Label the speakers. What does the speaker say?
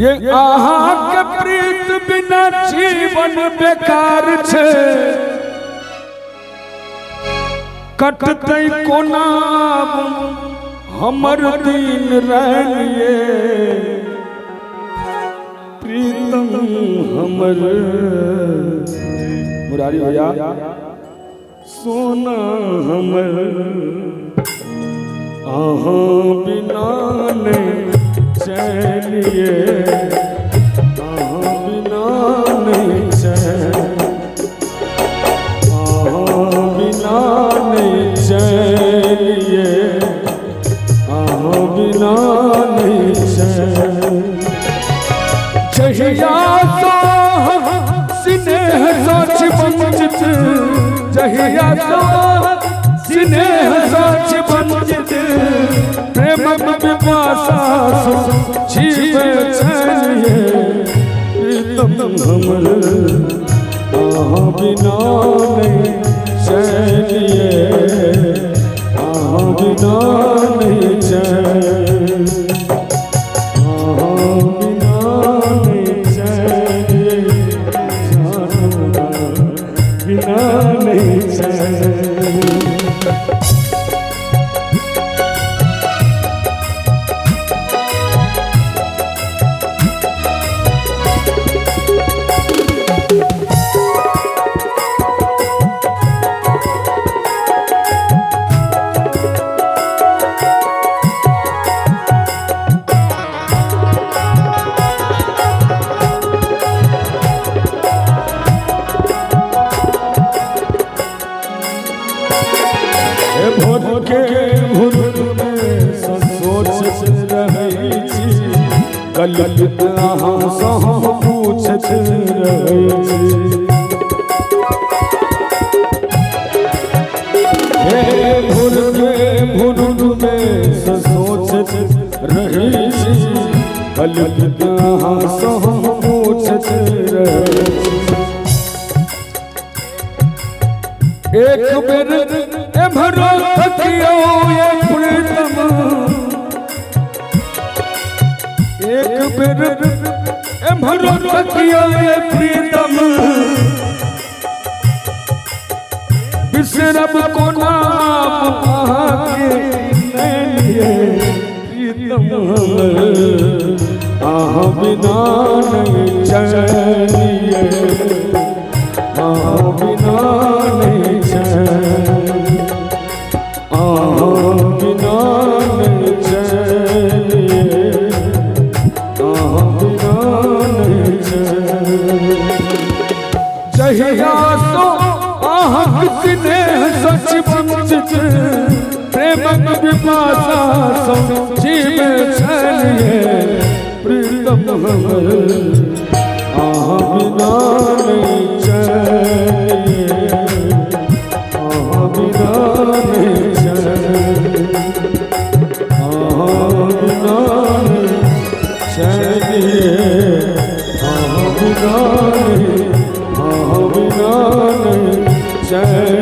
Speaker 1: ये आहा के प्रीत बिना जीवन बेकार छे कटतै कोना हमर दिन रहलिए प्रीतम हमर मुरारी भैया सोना हमर आहा बिना नहीं चलिए आहा बिना नहीं चैन आहा बिना नहीं चलिए आहा बिना नहीं चैन जहिया तो स्नेह सच बंजित जहिया तो स्नेह सच बंजित प्रेम विपासा जीवे चलिए प्रीतम हमर आहा बिना नहीं चलिए आहा बिना नहीं चलिए आहा बिना नहीं चलिए बिना नहीं चलिए कलयुग अहाँ सँ हम पूछत रहै छी हे भुर में सोचत रहै छी कलयुग अहाँ सँ हम पूछत रहै छी एक बेर एम्हरो तकियो ये प्रीतम एक बेर एम्हरो तकियो ये प्रीतम बिसरब कोना अहाँके लिए प्रीतम हमर आहा बिना नहीं चलिए आहा बिना नहीं चलिए आहा बिना नहीं चलिए जहिया तो आहक स्नेह सच बंजित प्रेमक विपासा जीवे चलिए प्रीतम हमर आहा बिना नहीं चलिए आहा बिना नहीं चलिए आहा बिना नहीं चलिए आहा बिना नहीं चलिए